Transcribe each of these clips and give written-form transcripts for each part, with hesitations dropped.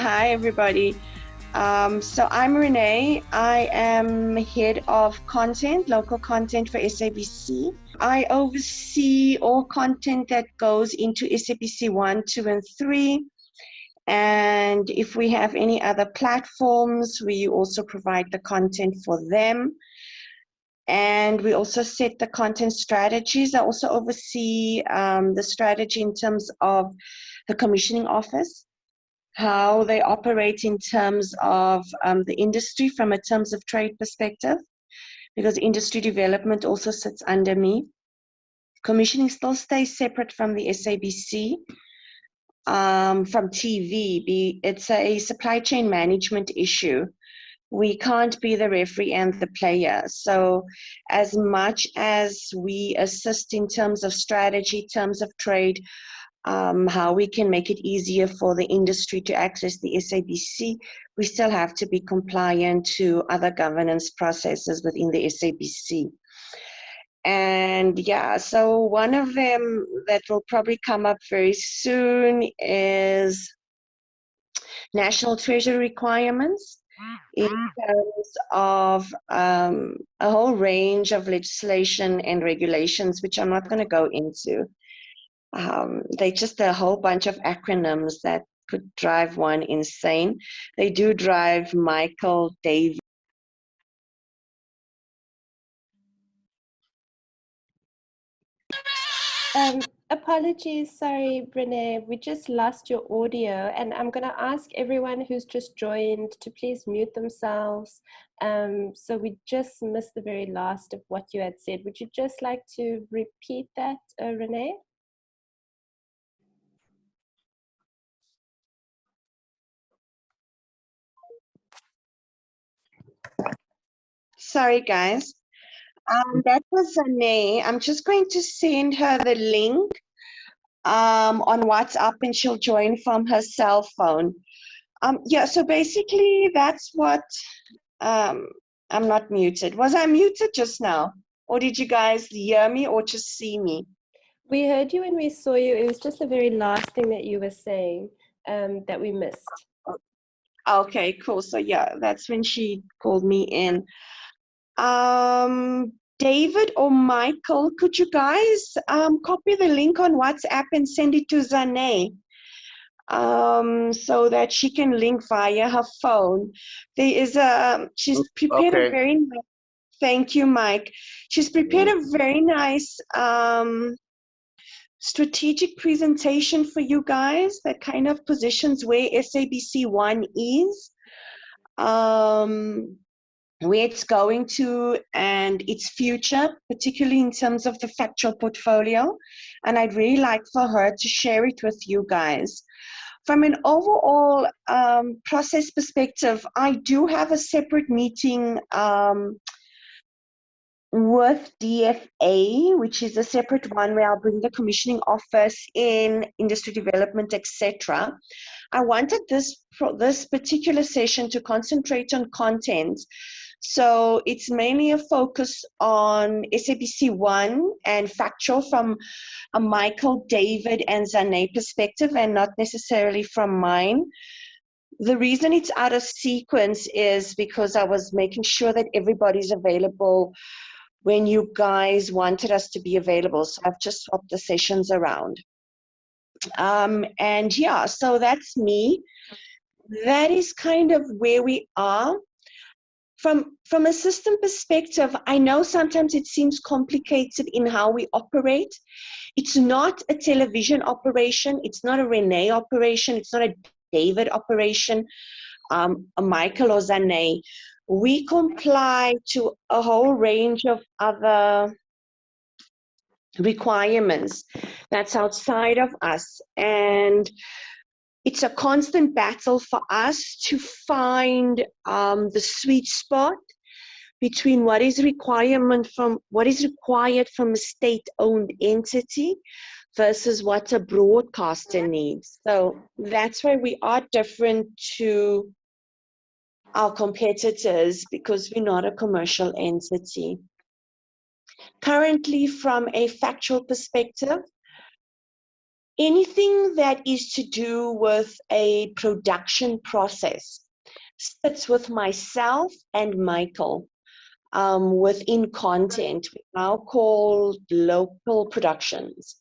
Hi, everybody. So I'm Renee. I am head of content, local content for SABC. I oversee all content that goes into SABC1, 2, and 3. And if we have any other platforms, we also provide the content for them. And we also set the content strategies. I also oversee the strategy in terms of the commissioning office, how they operate in terms of the industry from a terms of trade perspective, because industry development also sits under me. Commissioning still stays separate from the SABC, from TV. It's a supply chain management issue. We can't be the referee and the player. So as much as we assist in terms of strategy, terms of trade, how we can make it easier for the industry to access the SABC, we still have to be compliant to other governance processes within the SABC. And yeah, so one of them that will probably come up very soon is national treasury requirements in terms of a whole range of legislation and regulations, which I'm not going to go into. They just a whole bunch of acronyms that could drive one insane. They do drive Michael, David. Apologies, sorry, Renee, we just lost your audio, and I'm going to ask everyone who's just joined to please mute themselves. So we just missed the very last of what you had said. Would you just like to repeat that, Renee? Sorry, guys. That was Renee. I'm just going to send her the link on WhatsApp, and she'll join from her cell phone. Yeah, so basically that's what, I'm not muted. Was I muted just now? Or did you guys hear me or just see me? We heard you and we saw you. It was just the very last thing that you were saying that we missed. Okay, cool. So yeah, that's when she called me in. David or Michael, could you guys copy the link on WhatsApp and send it to Zane, so that she can link via her phone? There is she's prepared a very nice, thank you, Mike. She's prepared a very nice strategic presentation for you guys that kind of positions where SABC1 is. Where it's going to and its future, particularly in terms of the factual portfolio. And I'd really like for her to share it with you guys. From an overall process perspective, I do have a separate meeting with DFA, which is a separate one where I'll bring the commissioning office in, industry development, etc. I wanted this particular session to concentrate on content. So it's mainly a focus on SABC1 and factual from a Michael, David, and Zane perspective, and not necessarily from mine. The reason it's out of sequence is because I was making sure that everybody's available when you guys wanted us to be available. So I've just swapped the sessions around. And yeah, so that's me. That is kind of where we are. From a system perspective, I know sometimes it seems complicated in how we operate. It's not a television operation. It's not a Renee operation. It's not a David operation, a Michael or Zane. We comply to a whole range of other requirements that's outside of us. And it's a constant battle for us to find the sweet spot between what is required from a state-owned entity versus what a broadcaster needs. So that's why we are different to our competitors, because we're not a commercial entity. Currently, from a factual perspective, Anything that is to do with a production process sits with myself and Michael within content, now called local productions.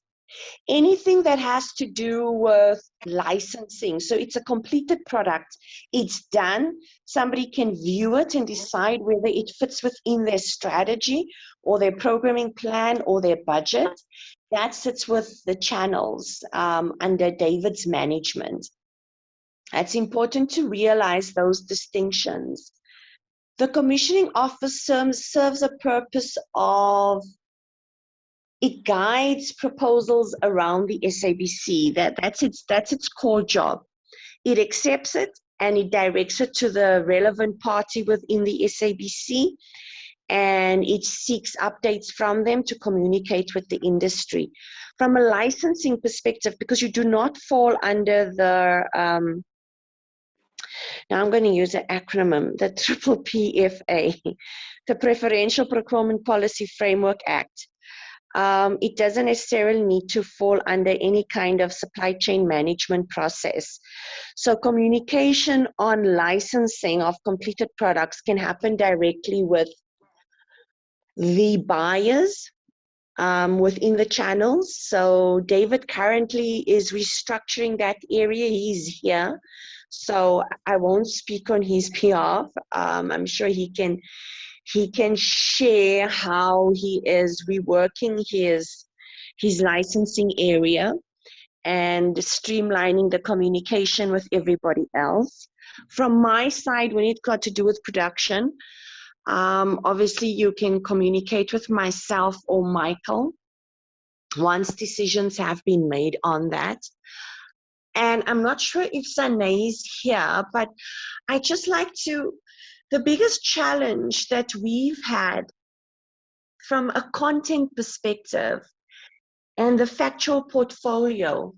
Anything that has to do with licensing, so it's a completed product, it's done, somebody can view it and decide whether it fits within their strategy or their programming plan or their budget. That sits with the channels under David's management. It's important to realize those distinctions. The commissioning office serves a purpose of, it guides proposals around the SABC. That's its core job. It accepts it and it directs it to the relevant party within the SABC, and it seeks updates from them to communicate with the industry. From a licensing perspective, because you do not fall under the, now I'm going to use an acronym, the PPFA, the Preferential Procurement Policy Framework Act. It doesn't necessarily need to fall under any kind of supply chain management process. So communication on licensing of completed products can happen directly with the buyers within the channels. So David currently is restructuring that area. He's here, so I won't speak on his behalf. I'm sure he can share how he is reworking his licensing area and streamlining the communication with everybody else. From my side, when it got to do with production, obviously you can communicate with myself or Michael once decisions have been made on that. And I'm not sure if Sane is here, but I just like to, the biggest challenge that we've had from a content perspective and the factual portfolio.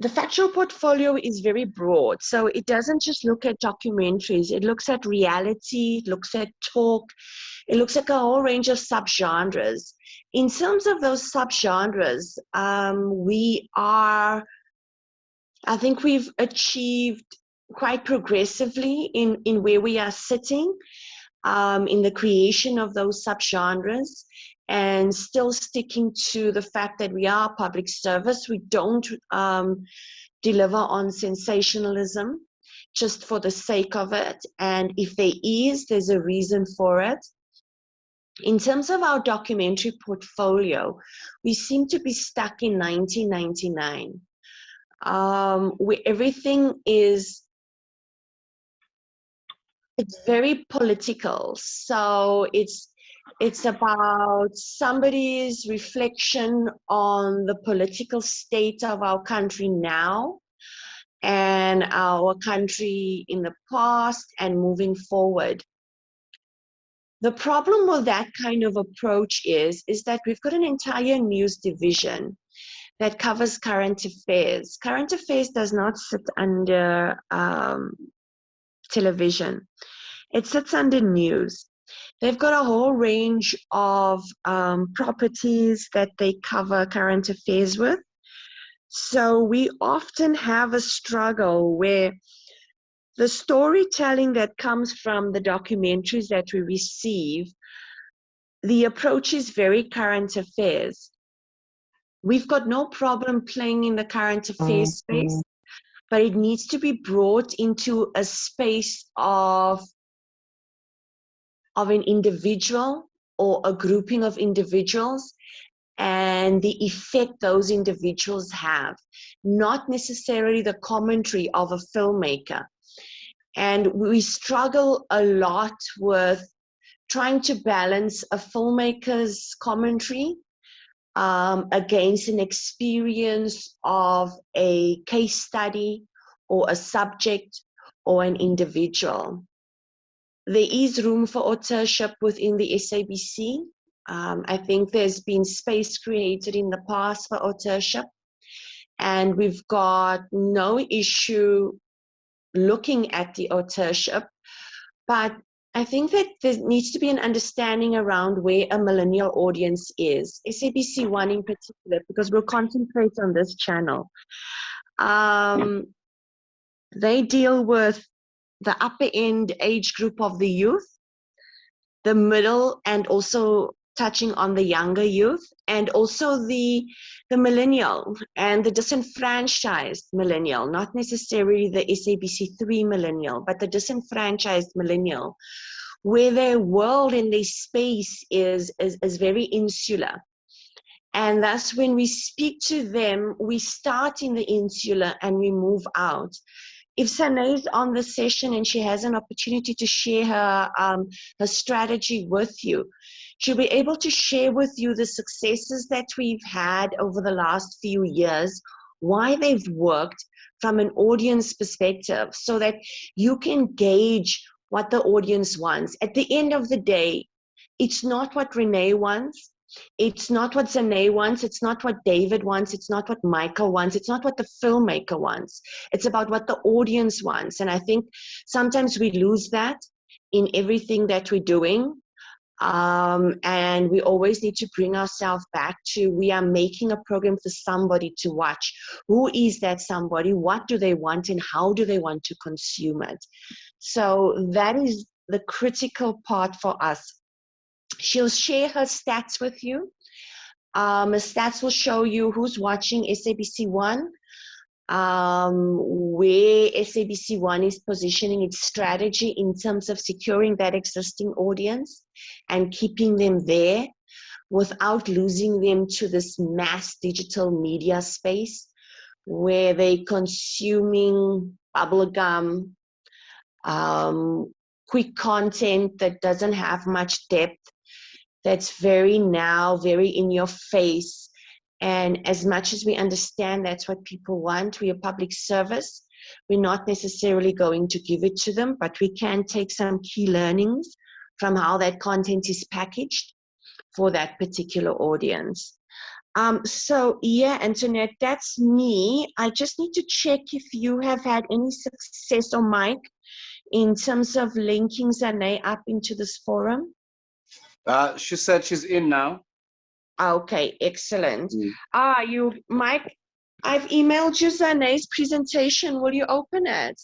The factual portfolio is very broad, so it doesn't just look at documentaries. It looks at reality, it looks at talk, it looks at a whole range of subgenres. In terms of those subgenres, I think we've achieved quite progressively in where we are sitting in the creation of those subgenres, and still sticking to the fact that we are public service. We don't deliver on sensationalism just for the sake of it. And if there's a reason for it. In terms of our documentary portfolio, we seem to be stuck in 1999, where everything is, it's very political. So it's about somebody's reflection on the political state of our country now and our country in the past and moving forward. The problem with that kind of approach is that we've got an entire news division that covers current affairs. Current affairs does not sit under television. It sits under news. They've got a whole range of properties that they cover current affairs with. So we often have a struggle where the storytelling that comes from the documentaries that we receive, the approach is very current affairs. We've got no problem playing in the current affairs space, but it needs to be brought into a space of an individual or a grouping of individuals and the effect those individuals have, not necessarily the commentary of a filmmaker. And we struggle a lot with trying to balance a filmmaker's commentary against an experience of a case study or a subject or an individual. There is room for authorship within the SABC. I think there's been space created in the past for authorship, and we've got no issue looking at the authorship. But I think that there needs to be an understanding around where a millennial audience is. SABC1 in particular, because we'll concentrate on this channel. They deal with the upper end age group of the youth, the middle, and also touching on the younger youth, and also the millennial and the disenfranchised millennial, not necessarily the SABC3 millennial, but the disenfranchised millennial, where their world and their space is very insular. And thus, when we speak to them, we start in the insular and we move out. If Sane is on the session and she has an opportunity to share her strategy with you, she'll be able to share with you the successes that we've had over the last few years, why they've worked from an audience perspective, so that you can gauge what the audience wants. At the end of the day, it's not what Renee wants. It's not what Sane wants. It's not what David wants. It's not what Michael wants. It's not what the filmmaker wants. It's about what the audience wants. And I think sometimes we lose that in everything that we're doing. And we always need to bring ourselves back to, we are making a program for somebody to watch. Who is that somebody? What do they want? And how do they want to consume it? So that is the critical part for us. She'll share her stats with you. Her stats will show you who's watching SABC1, where SABC1 is positioning its strategy in terms of securing that existing audience and keeping them there without losing them to this mass digital media space where they're consuming bubblegum, quick content that doesn't have much depth, that's very now, very in your face. And as much as we understand that's what people want, we're a public service. We're not necessarily going to give it to them, but we can take some key learnings from how that content is packaged for that particular audience. So yeah, Antoinette, that's me. I just need to check if you have had any success, or Mike, in terms of linking Sane up into this forum. She said she's in now. Okay, excellent. Mike, I've emailed you Sane's presentation. Will you open it?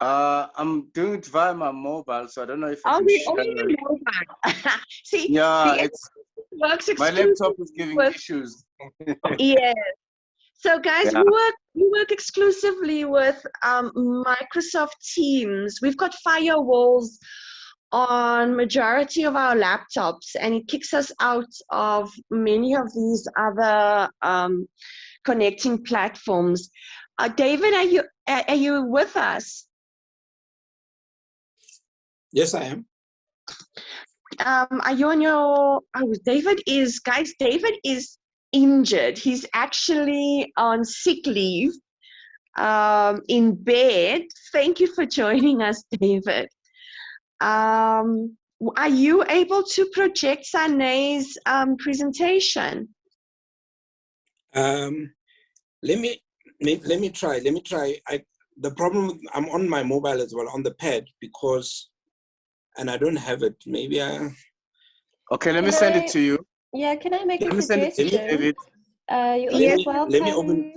I'm doing it via my mobile, so I don't know if I can share. Only mobile. See, yeah, works my laptop is giving issues. Yes. So guys, yeah, we work exclusively with Microsoft Teams. We've got firewalls on majority of our laptops, and it kicks us out of many of these other connecting platforms. David, are you with us? Yes, I am. Are you on your? Oh, David is injured. He's actually on sick leave, in bed. Thank you for joining us, David. Are you able to project Sane's presentation? Let me try. The problem, I'm on my mobile as well, on the pad, because, and I don't have it. Maybe I. Okay, let me send it to you. Yeah, can I make a suggestion? David. You're welcome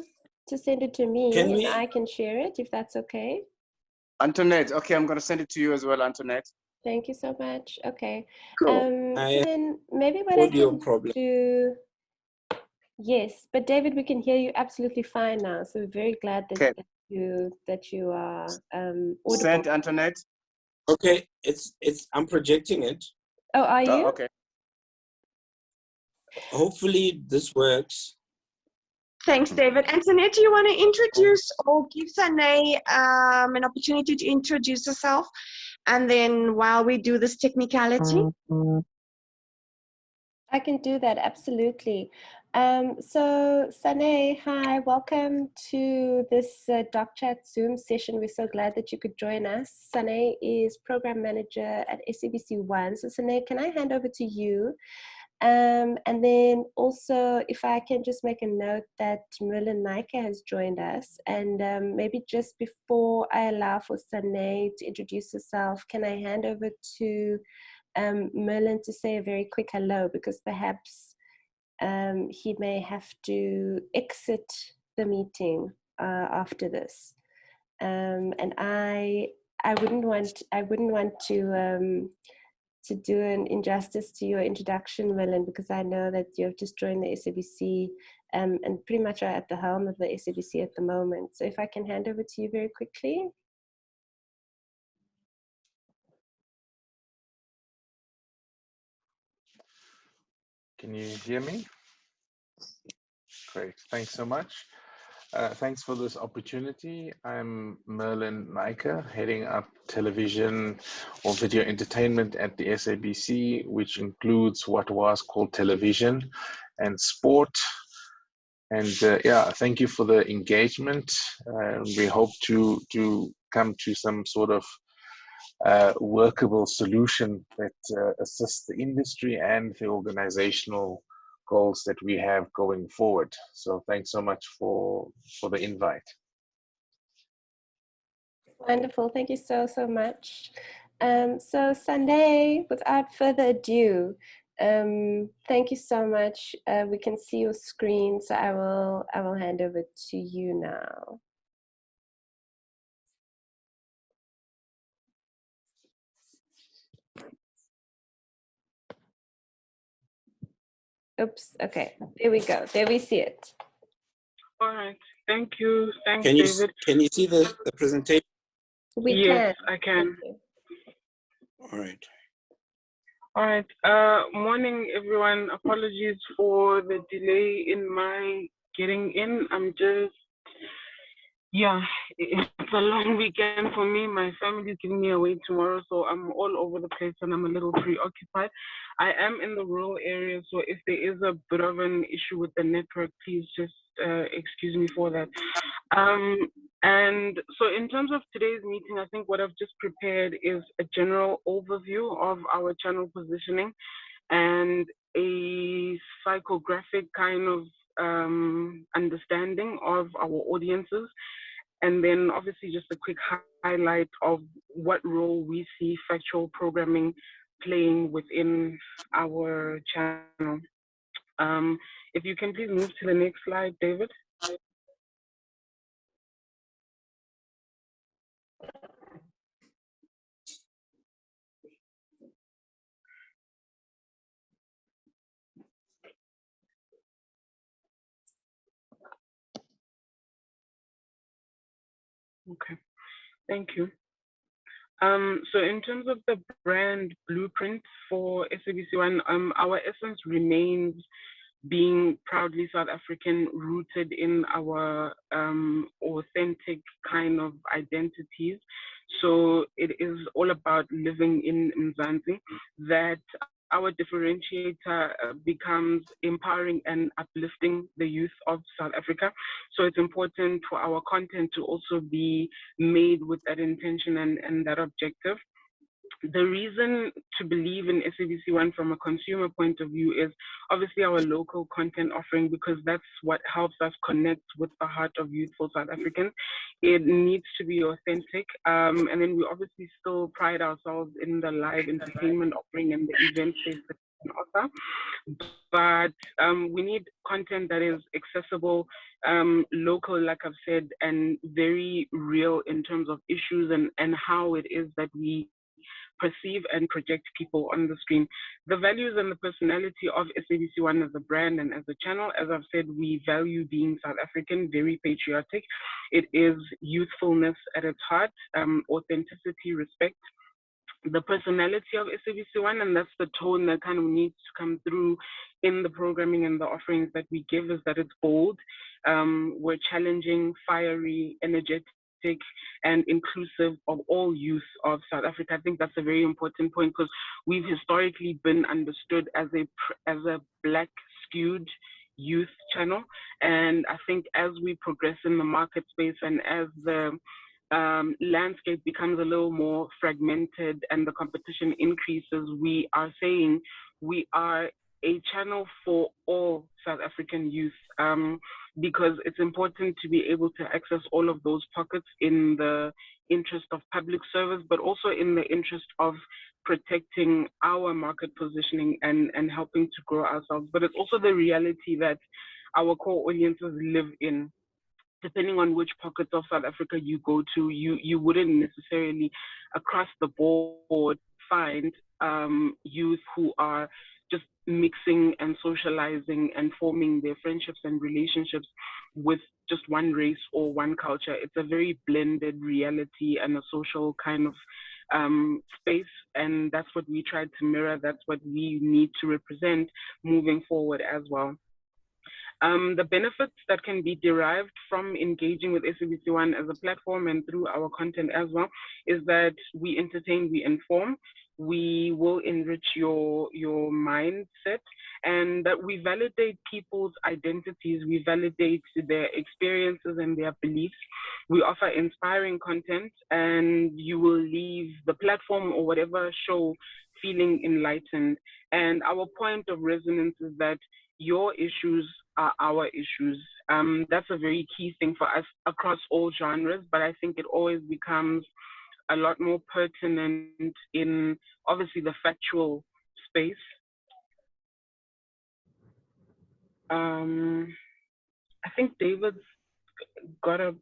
to send it to me, and I can share it if that's okay. Antoinette, okay, I'm going to send it to you as well, Antoinette. Thank you so much. Okay. Cool. So then maybe what I can do. Yes, but David, we can hear you absolutely fine now. So we're very glad that you are audible. Send, Antoinette. Okay, I'm projecting it. Oh, are you? Okay. Hopefully this works. Thanks, David. Antoinette, do you want to introduce or give Sane an opportunity to introduce herself? And then while we do this technicality? I can do that, absolutely. So Sane, hi, welcome to this docCHAT Zoom session. We're so glad that you could join us. Sane is Program Manager at SABC1. So Sane, can I hand over to you? And then also, if I can just make a note that Merlin Naika has joined us, and maybe just before I allow for Sane to introduce herself, can I hand over to Merlin to say a very quick hello, because perhaps he may have to exit the meeting after this, and I wouldn't want to do an injustice to your introduction, Merlin, because I know that you've just joined the SABC and pretty much are at the helm of the SABC at the moment. So if I can hand over to you very quickly. Can you hear me? Great, thanks so much. Thanks for this opportunity. I'm Merlin Naika, heading up television or video entertainment at the SABC, which includes what was called television and sport. And yeah, thank you for the engagement. We hope to come to some sort of workable solution that assists the industry and the organizational goals that we have going forward. So thanks so much for the invite. Wonderful, thank you so much. So Sunday, without further ado, thank you so much. We can see your screen, so I will hand over to you now. Oops, okay, there we go. There we see it. All right, thank you. Thanks, Can you David. can you see the presentation? Yes, I can. All right. All right. Morning, everyone. Apologies for the delay in my getting in. I'm just, yeah, it's a long weekend for me. My family's giving me away tomorrow, so I'm all over the place and I'm a little preoccupied. I am in the rural area, so if there is a bit of an issue with the network, please just excuse me for that. And so in terms of today's meeting, I think what I've just prepared is a general overview of our channel positioning and a psychographic kind of understanding of our audiences. And then obviously just a quick highlight of what role we see factual programming playing within our channel. If you can please move to the next slide, David. Okay, thank you. So in terms of the brand blueprint for SABC1, our essence remains being proudly South African, rooted in our authentic kind of identities. So it is all about living in Mzansi, that our differentiator becomes empowering and uplifting the youth of South Africa. So it's important for our content to also be made with that intention and that objective. The reason to believe in SABC1 from a consumer point of view is obviously our local content offering, because that's what helps us connect with the heart of youthful South Africans. It needs to be authentic. And then we obviously still pride ourselves in the live entertainment offering and the event-based offer. But we need content that is accessible, local, like I've said, and very real in terms of issues and how it is that we perceive and project people on the screen. The values and the personality of SABC1 as a brand and as a channel, as I've said, we value being South African, very patriotic. It is youthfulness at its heart, authenticity, respect. The personality of SABC1, and that's the tone that kind of needs to come through in the programming and the offerings that we give, is that it's bold, we're challenging, fiery, energetic, and inclusive of all youth of South Africa. I think that's a very important point, because we've historically been understood as a black skewed youth channel. And I think as we progress in the market space and as the landscape becomes a little more fragmented and the competition increases, we are saying we are a channel for all South African youth, because it's important to be able to access all of those pockets in the interest of public service, but also in the interest of protecting our market positioning and helping to grow ourselves. But it's also the reality that our core audiences live in. Depending on which pockets of South Africa you go to, you wouldn't necessarily across the board find youth who are just mixing and socializing and forming their friendships and relationships with just one race or one culture. It's a very blended reality and a social kind of space, and that's what we tried to mirror. That's what we need to represent moving forward as well. The benefits that can be derived from engaging with SABC1 as a platform and through our content as well is that we entertain, we inform, we will enrich your mindset, and that we validate people's identities, we validate their experiences and their beliefs. We offer inspiring content, and you will leave the platform or whatever show feeling enlightened. And our point of resonance is that your issues are our issues. That's a very key thing for us across all genres, but I think it always becomes a lot more pertinent in obviously the factual space. I think David's got a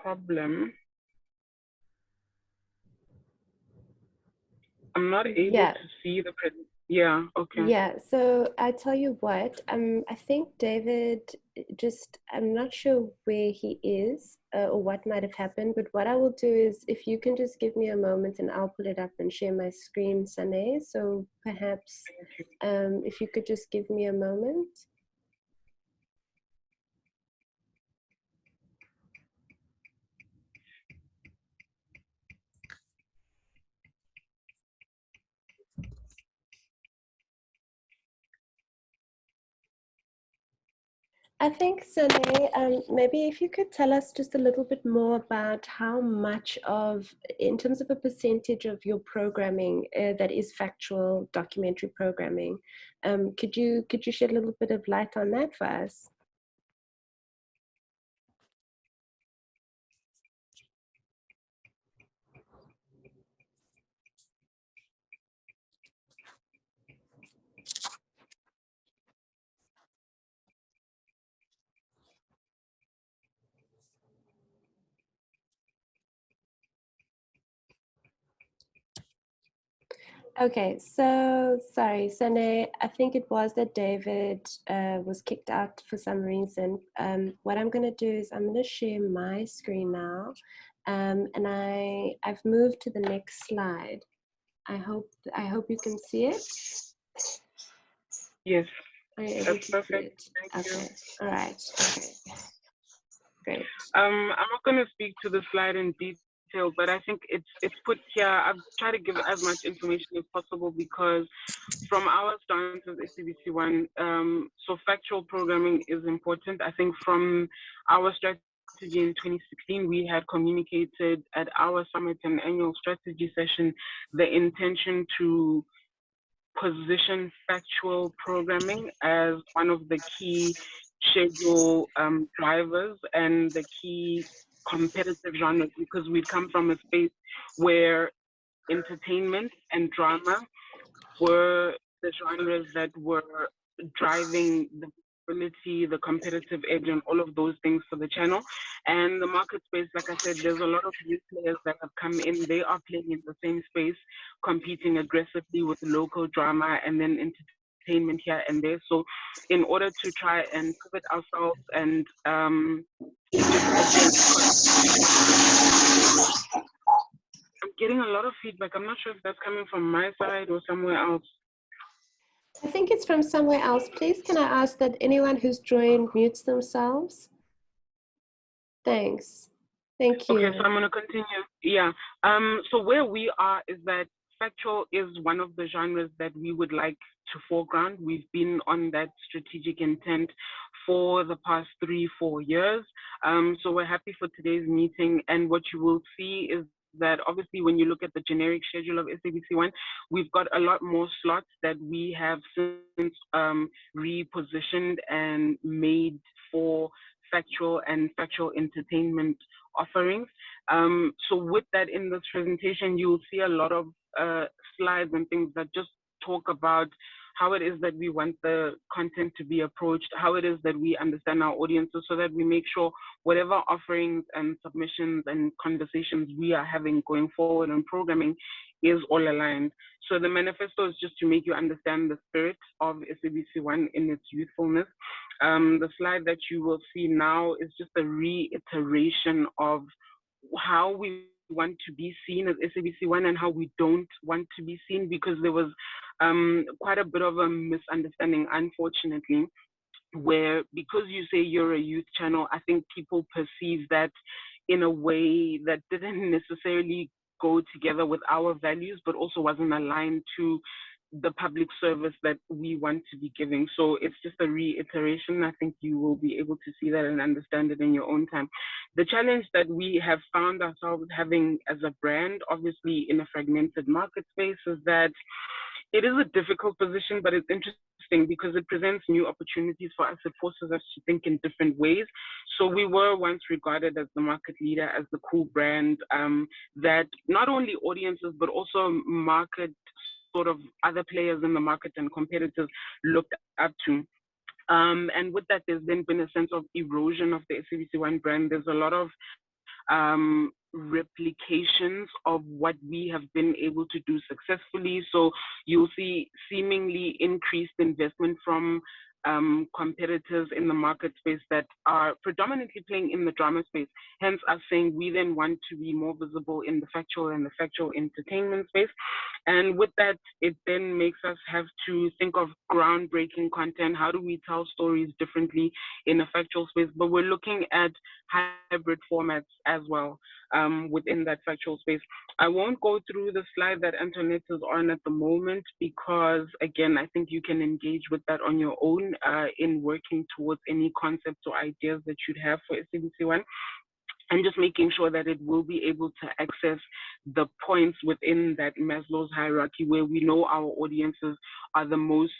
problem. I'm not able to see the presentation. Yeah, okay. Yeah, so I tell you what, I think David I'm not sure where he is or what might have happened, but what I will do is if you can just give me a moment and I'll pull it up and share my screen, Sane. So perhaps if you could just give me a moment. I think, Sane, maybe if you could tell us just a little bit more about how much of, in terms of a percentage of your programming that is factual documentary programming, could you shed a little bit of light on that for us? Okay, so sorry, Sane, I think it was that David was kicked out for some reason. What I'm going to do is I'm going to share my screen now, and I've moved to the next slide. I hope you can see it. Yes. Are you able to see it? Okay. All right. Okay. Great. I'm not going to speak to the slide in detail, but I think it's put here. I've tried to give as much information as possible because from our stance as SABC1, so factual programming is important. I think from our strategy in 2016, we had communicated at our summit and annual strategy session the intention to position factual programming as one of the key schedule drivers and the key competitive genres, because we'd come from a space where entertainment and drama were the genres that were driving the visibility, the competitive edge, and all of those things for the channel. And the market space, like I said, there's a lot of new players that have come in. They are playing in the same space, competing aggressively with local drama and then entertainment here and there. So in order to try and pivot ourselves and I'm getting a lot of feedback. I'm not sure if that's coming from my side or somewhere else. I think it's from somewhere else. Please, can I ask that anyone who's joined mutes themselves? Thanks. Thank you. Okay, so I'm going to continue. Yeah. So where we are is that factual is one of the genres that we would like to foreground. We've been on that strategic intent for the past 3-4 years. So we're happy for today's meeting. And what you will see is that obviously when you look at the generic schedule of SABC1, we've got a lot more slots that we have since repositioned and made for factual and factual entertainment offerings. So with that, in this presentation, you'll see a lot of slides and things that just talk about how it is that we want the content to be approached, how it is that we understand our audiences, so that we make sure whatever offerings and submissions and conversations we are having going forward in programming is all aligned. So the manifesto is just to make you understand the spirit of SABC1 in its youthfulness. The slide that you will see now is just a reiteration of how we want to be seen as SABC1 and how we don't want to be seen, because there was quite a bit of a misunderstanding, unfortunately, where because you say you're a youth channel, I think people perceive that in a way that didn't necessarily go together with our values, but also wasn't aligned to the public service that we want to be giving. So it's just a reiteration. I think you will be able to see that and understand it in your own time. The challenge that we have found ourselves having as a brand, obviously in a fragmented market space, is that it is a difficult position, but it's interesting because it presents new opportunities for us. It forces us to think in different ways. So we were once regarded as the market leader, as the cool brand that not only audiences, but also market sort of other players in the market and competitors looked up to. And with that, there's then been a sense of erosion of the SABC1 brand. There's a lot of replications of what we have been able to do successfully. So you'll see seemingly increased investment from competitors in the market space that are predominantly playing in the drama space. Hence us saying we then want to be more visible in the factual and the factual entertainment space. And with that, it then makes us have to think of groundbreaking content. How do we tell stories differently in a factual space? But we're looking at hybrid formats as well within that factual space. I won't go through the slide that Antoinette is on at the moment, because again, I think you can engage with that on your own in working towards any concepts or ideas that you'd have for SABC1. And just making sure that it will be able to access the points within that Maslow's hierarchy where we know our audiences are the most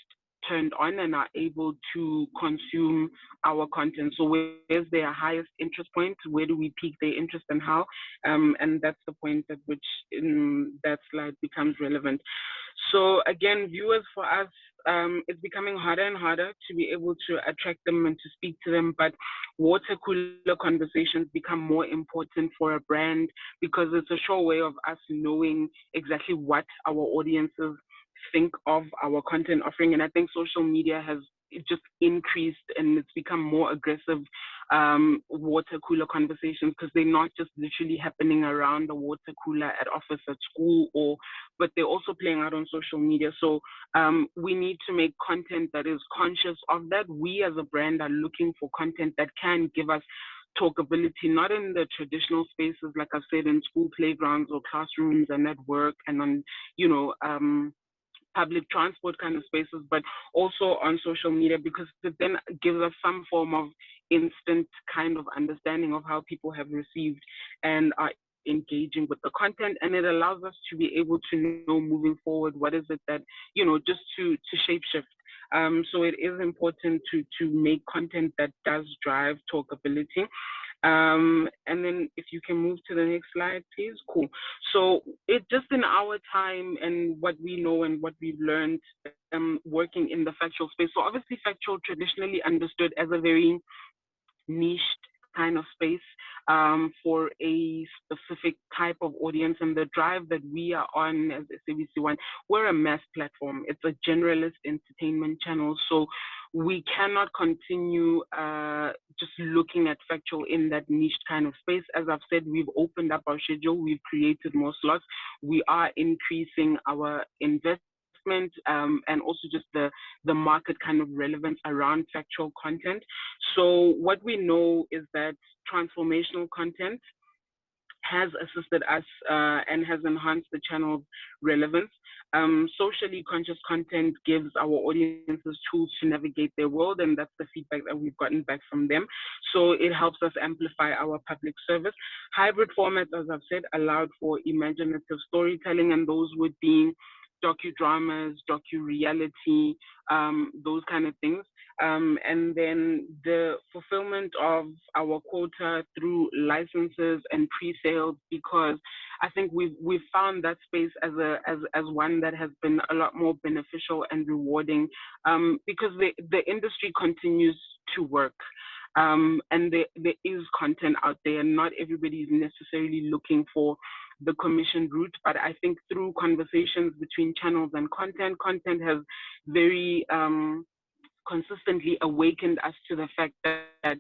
turned on and are able to consume our content. So where's their highest interest point? Where do we pique their interest and how? And that's the point at which that slide becomes relevant. So again, viewers, for us, it's becoming harder and harder to be able to attract them and to speak to them, but water cooler conversations become more important for a brand because it's a sure way of us knowing exactly what our audiences think of our content offering. And I think social media has just increased and it's become more aggressive water cooler conversations, because they're not just literally happening around the water cooler at office, at school, but they're also playing out on social media. So we need to make content that is conscious of that. We as a brand are looking for content that can give us talkability, not in the traditional spaces, like I said, in school playgrounds or classrooms and at work and on, you know, public transport kind of spaces, but also on social media, because it then gives us some form of instant kind of understanding of how people have received and are engaging with the content, and it allows us to be able to know moving forward what is it that, you know, just to shapeshift. So it is important to make content that does drive talkability. And then if you can move to the next slide, please. Cool. So it just in our time and what we know and what we've learned working in the factual space. So obviously factual traditionally understood as a very niche kind of space for a specific type of audience, and the drive that we are on as SABC1, we're a mass platform. It's a generalist entertainment channel, so we cannot continue just looking at factual in that niche kind of space. As I've said, we've opened up our schedule, we've created more slots, we are increasing our investment and also just the market kind of relevance around factual content. So what we know is that transformational content has assisted us and has enhanced the channel's relevance. Socially conscious content gives our audiences tools to navigate their world, and that's the feedback that we've gotten back from them. So it helps us amplify our public service. Hybrid formats, as I've said, allowed for imaginative storytelling, and those would be docudramas, docu-reality, those kind of things. And then the fulfillment of our quota through licenses and pre-sales, because I think we've found that space as one that has been a lot more beneficial and rewarding, because the industry continues to work. And there is content out there, and not everybody is necessarily looking for the commission route, but I think through conversations between channels and content has very consistently awakened us to the fact that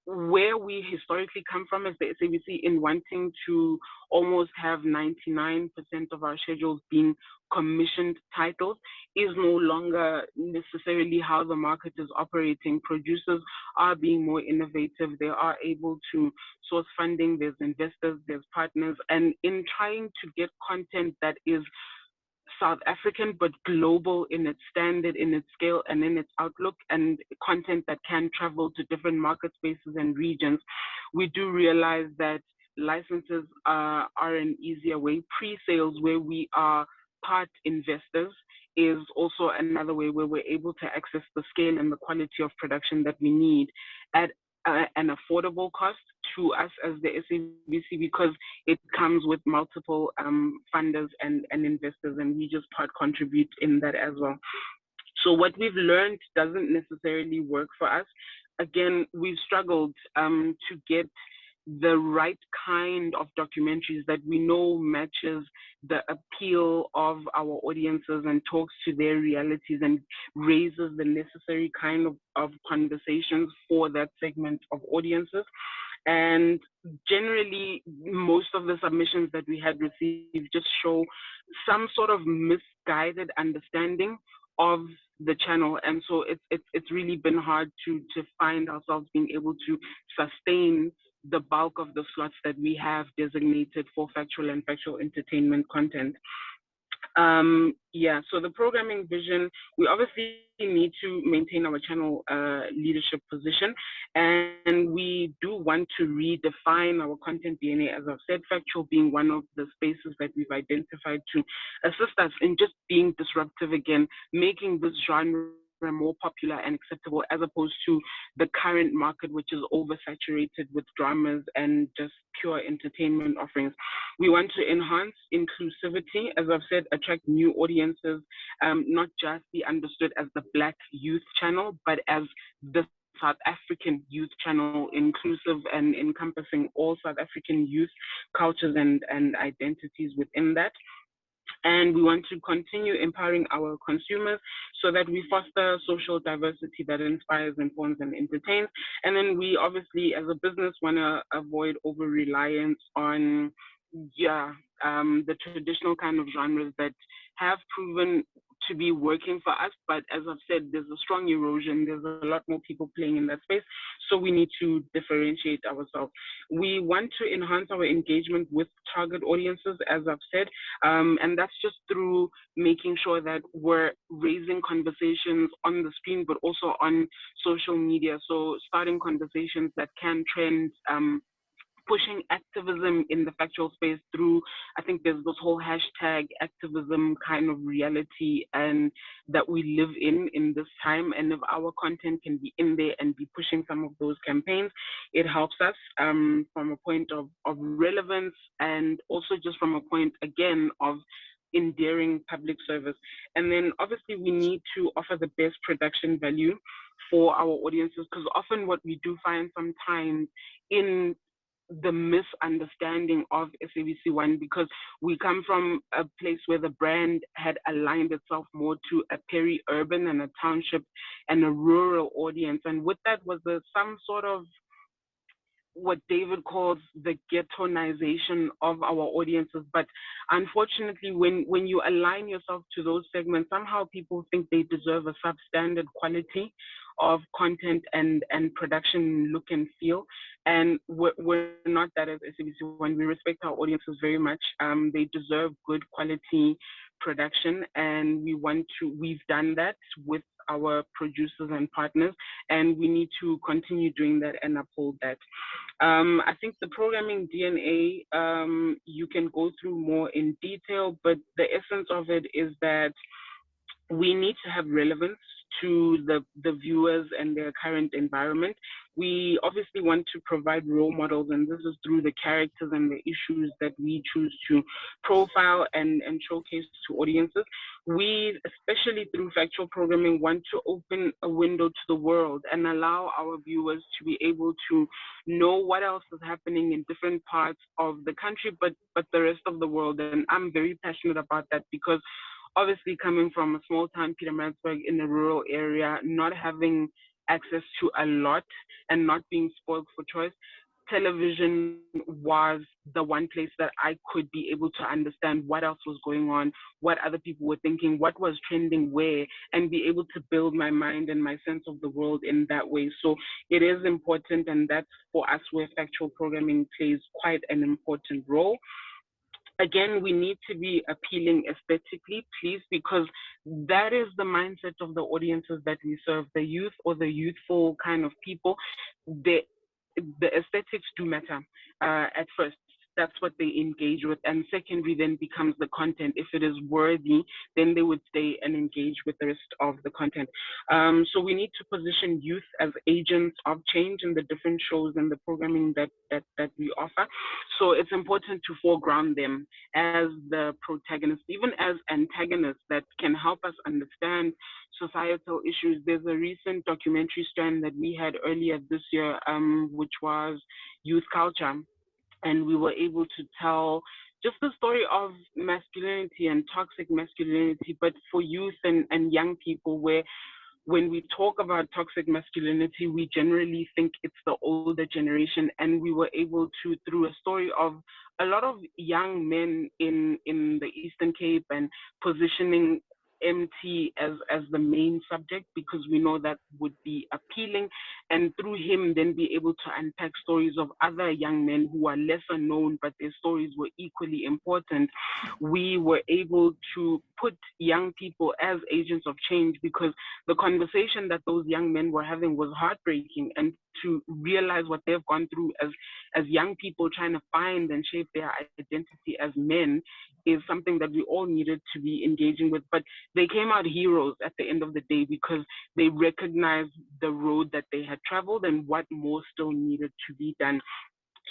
where we historically come from as the SABC in wanting to almost have 99% of our schedules being commissioned titles is no longer necessarily how the market is operating. Producers are being more innovative. They are able to source funding. There's investors, there's partners. And in trying to get content that is South African but global in its standard, in its scale, and in its outlook, and content that can travel to different market spaces and regions, we do realize that licenses are an easier way. Pre-sales, where we are part investors, is also another way where we're able to access the scale and the quality of production that we need at an affordable cost to us as the SABC, because it comes with multiple funders and investors, and we just part contribute in that as well. So what we've learned doesn't necessarily work for us. Again, we've struggled to get the right kind of documentaries that we know matches the appeal of our audiences and talks to their realities and raises the necessary kind of conversations for that segment of audiences. And generally, most of the submissions that we had received just show some sort of misguided understanding of the channel, and so it's really been hard to find ourselves being able to sustain the bulk of the slots that we have designated for factual and factual entertainment content. Yeah, so the programming vision, we obviously need to maintain our channel leadership position, and we do want to redefine our content DNA, as I've said, factual being one of the spaces that we've identified to assist us in just being disruptive again, making this genre more popular and acceptable, as opposed to the current market, which is oversaturated with dramas and just pure entertainment offerings. We want to enhance inclusivity, as I've said, attract new audiences, not just be understood as the Black youth channel, but as the South African youth channel, inclusive and encompassing all South African youth cultures and identities within that. And we want to continue empowering our consumers so that we foster social diversity that inspires, informs, and entertains. And then we obviously, as a business, want to avoid over-reliance on the traditional kind of genres that have proven to be working for us, but as I've said, there's a strong erosion. There's a lot more people playing in that space, so we need to differentiate ourselves. We want to enhance our engagement with target audiences, as I've said, and that's just through making sure that we're raising conversations on the screen, but also on social media. So starting conversations that can trend, pushing activism in the factual space through, I think there's this whole hashtag activism kind of reality and that we live in this time. And if our content can be in there and be pushing some of those campaigns, it helps us from a point of relevance, and also just from a point, again, of endearing public service. And then obviously we need to offer the best production value for our audiences, because often what we do find sometimes in the misunderstanding of SABC1, because we come from a place where the brand had aligned itself more to a peri-urban and a township and a rural audience. And with that was some sort of what David calls the ghettoization of our audiences. But unfortunately, when you align yourself to those segments, somehow people think they deserve a substandard quality of content and production look and feel. And we're not that as SABC1. We respect our audiences very much. They deserve good quality production, and we've done that with our producers and partners, and we need to continue doing that and uphold that. I think the programming DNA, you can go through more in detail, but the essence of it is that we need to have relevance to the viewers and their current environment. We obviously want to provide role models, and this is through the characters and the issues that we choose to profile and showcase to audiences. We, especially through factual programming, want to open a window to the world and allow our viewers to be able to know what else is happening in different parts of the country, but the rest of the world. And I'm very passionate about that, because obviously coming from a small town, Pietermaritzburg, in a rural area, not having access to a lot and not being spoiled for choice, television was the one place that I could be able to understand what else was going on, what other people were thinking, what was trending where, and be able to build my mind and my sense of the world in that way. So it is important, and that's for us where factual programming plays quite an important role. Again, we need to be appealing aesthetically, please, because that is the mindset of the audiences that we serve, the youth or the youthful kind of people. The aesthetics do matter at first. That's what they engage with. And secondary then becomes the content. If it is worthy, then they would stay and engage with the rest of the content. So we need to position youth as agents of change in the different shows and the programming that we offer. So it's important to foreground them as the protagonists, even as antagonists that can help us understand societal issues. There's a recent documentary strand that we had earlier this year, which was youth culture. And we were able to tell just the story of masculinity and toxic masculinity, but for youth and young people, where when we talk about toxic masculinity, we generally think it's the older generation. And we were able to, through a story of a lot of young men in the Eastern Cape, and positioning MT as the main subject, because we know that would be appealing, and through him then be able to unpack stories of other young men who are lesser known, but their stories were equally important. We were able to put young people as agents of change, because the conversation that those young men were having was heartbreaking, and to realize what they've gone through as young people trying to find and shape their identity as men is something that we all needed to be engaging with. But they came out heroes at the end of the day, because they recognized the road that they had traveled and what more still needed to be done.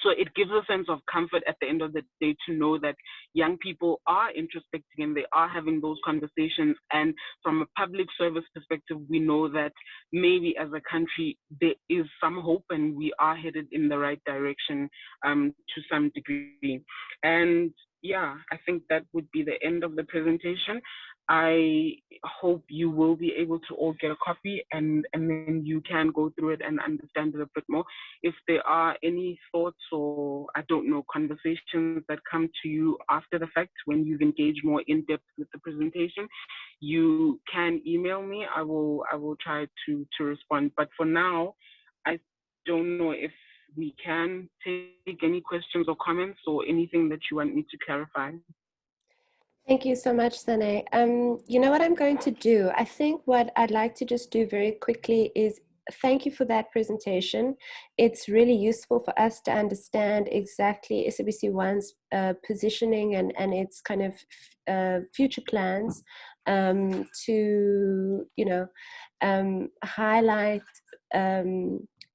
So it gives a sense of comfort at the end of the day to know that young people are introspecting and they are having those conversations. And from a public service perspective, we know that maybe as a country, there is some hope and we are headed in the right direction to some degree. And yeah, I think that would be the end of the presentation. I hope you will be able to all get a copy, and then you can go through it and understand it a bit more. If there are any thoughts or, I don't know, conversations that come to you after the fact when you've engaged more in depth with the presentation, you can email me. I will try to respond. But for now, I don't know if we can take any questions or comments or anything that you want me to clarify. Thank you so much, Sane. You know what I'm going to do? I think what I'd like to just do very quickly is thank you for that presentation. It's really useful for us to understand exactly SABC1's positioning and its kind of future plans to, you know, highlight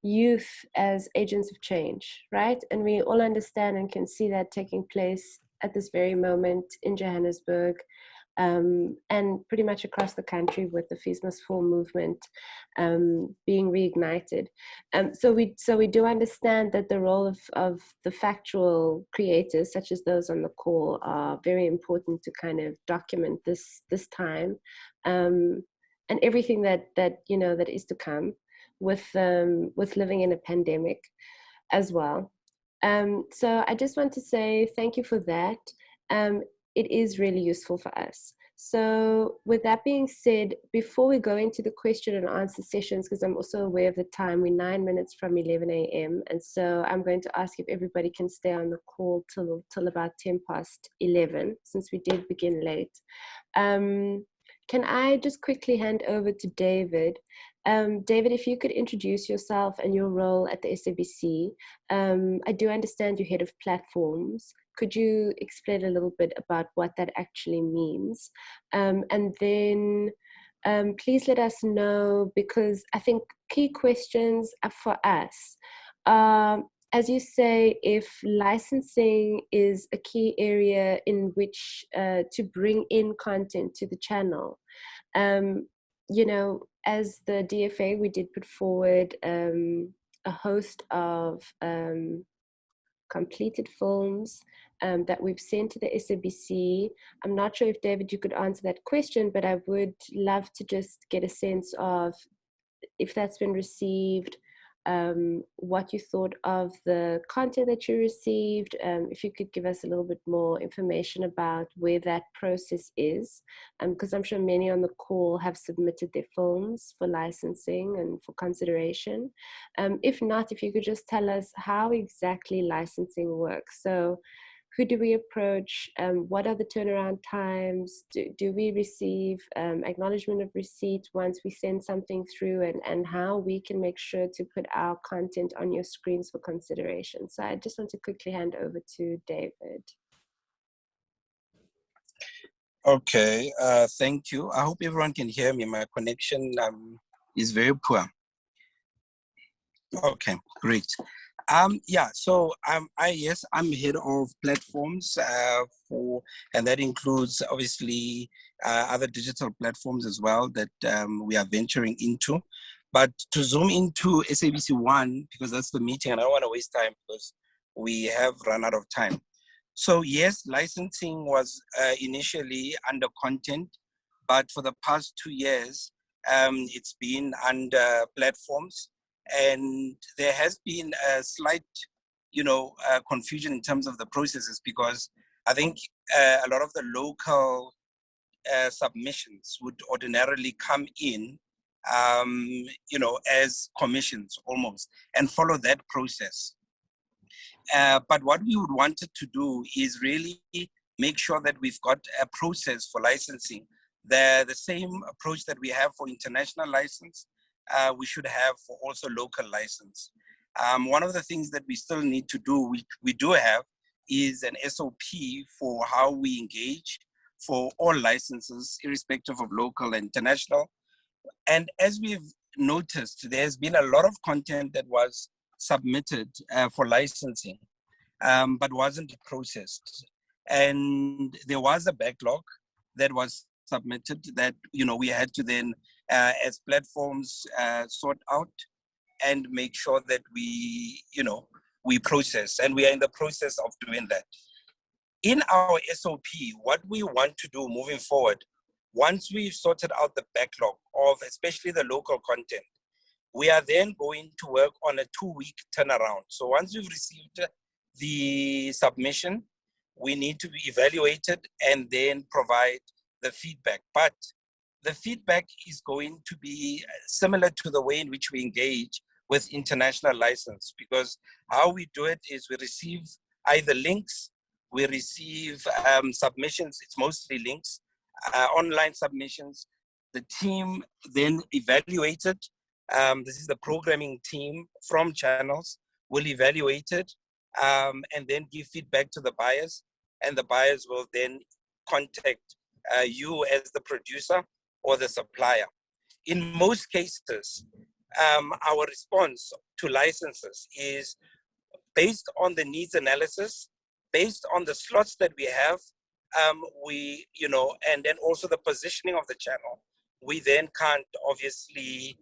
youth as agents of change, right? And we all understand and can see that taking place at this very moment in Johannesburg and pretty much across the country with the Fees Must Fall movement being reignited. So we do understand that the role of the factual creators, such as those on the call, are very important to kind of document this time and everything that you know that is to come with living in a pandemic as well. So I just want to say thank you for that. It is really useful for us. So with that being said, before we go into the question and answer sessions, because I'm also aware of the time, we're 9 minutes from 11 a.m. And so I'm going to ask if everybody can stay on the call till about 11, since we did begin late. Can I just quickly hand over to David? David, if you could introduce yourself and your role at the SABC. I do understand you're head of platforms. Could you explain a little bit about what that actually means? And then please let us know, because I think key questions for us are, as you say, if licensing is a key area in which to bring in content to the channel. You know, as the DFA, we did put forward a host of completed films that we've sent to the SABC. I'm not sure if, David, you could answer that question, but I would love to just get a sense of if that's been received, what you thought of the content that you received, if you could give us a little bit more information about where that process is, because I'm sure many on the call have submitted their films for licensing and for consideration. If not, if you could just tell us how exactly licensing works. So who do we approach? What are the turnaround times? Do we receive acknowledgement of receipt once we send something through, and how we can make sure to put our content on your screens for consideration? So I just want to quickly hand over to David. Okay, thank you. I hope everyone can hear me. My connection is very poor. Okay, great. Yeah, so I'm head of platforms and that includes obviously other digital platforms as well that we are venturing into. But to zoom into SABC1, because that's the meeting, and I don't want to waste time because we have run out of time. So yes, licensing was initially under content, but for the past 2 years, it's been under platforms. And there has been a slight, confusion in terms of the processes, because I think a lot of the local submissions would ordinarily come in, as commissions almost, and follow that process. But what we would want to do is really make sure that we've got a process for licensing. The same approach that we have for international license, we should have for also local license. One of the things that we still need to do, which we do have, is an SOP for how we engage for all licenses, irrespective of local and international. And as we've noticed, there's been a lot of content that was submitted for licensing, but wasn't processed. And there was a backlog that was submitted that we had to then, as platforms, sort out and make sure that we process, and we are in the process of doing that. In our SOP, what we want to do moving forward, once we've sorted out the backlog of especially the local content, we are then going to work on a 2-week turnaround. So once we've received the submission, we need to be evaluated and then provide the feedback. But the feedback is going to be similar to the way in which we engage with international license, because how we do it is we receive either links, we receive submissions, it's mostly links, online submissions. The team then evaluates it. This is the programming team from channels will evaluate it and then give feedback to the buyers, and the buyers will then contact you as the producer or the supplier. In most cases, our response to licenses is based on the needs analysis, based on the slots that we have, and then also the positioning of the channel. We then can't obviously,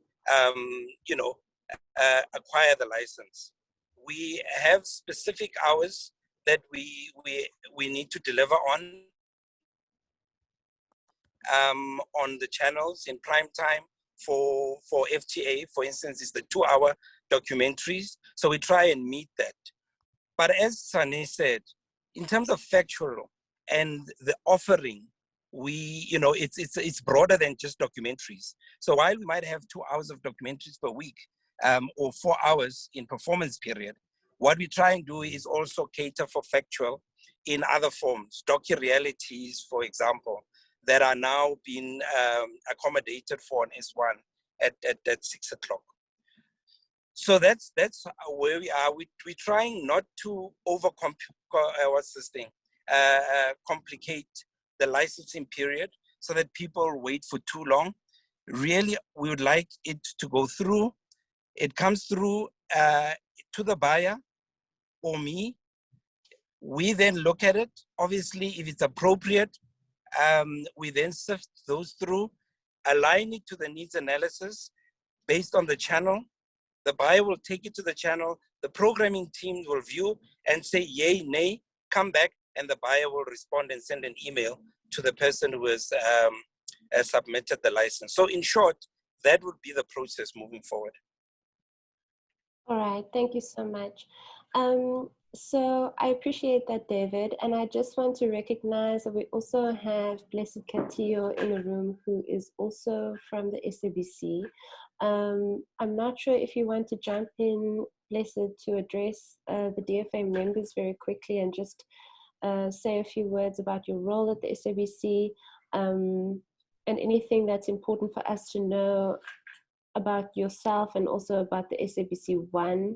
acquire the license. We have specific hours that we need to deliver on the channels in prime time. For FTA, for instance, is the 2-hour documentaries. So we try and meet that. But as Sane said, in terms of factual and the offering, it's broader than just documentaries. So while we might have 2 hours of documentaries per week, or 4 hours in performance period, what we try and do is also cater for factual in other forms, docu-realities, for example, that are now being accommodated for on S1 at 6 o'clock. So that's where we are. We're trying not to complicate the licensing period so that people wait for too long. Really, we would like it to go through. It comes through to the buyer or me. We then look at it. Obviously, if it's appropriate, we then sift those through, align it to the needs analysis based on the channel. The buyer will take it to the channel. The programming team will view and say yay, nay, come back, and the buyer will respond and send an email to the person who has submitted the license. So in short, that would be the process moving forward. All right, thank you so much. So I appreciate that, David, and I just want to recognize that we also have Blessed Katiyo in the room, who is also from the SABC. I'm not sure if you want to jump in, Blessed, to address the DFA members very quickly and just say a few words about your role at the SABC, and anything that's important for us to know about yourself and also about the SABC1.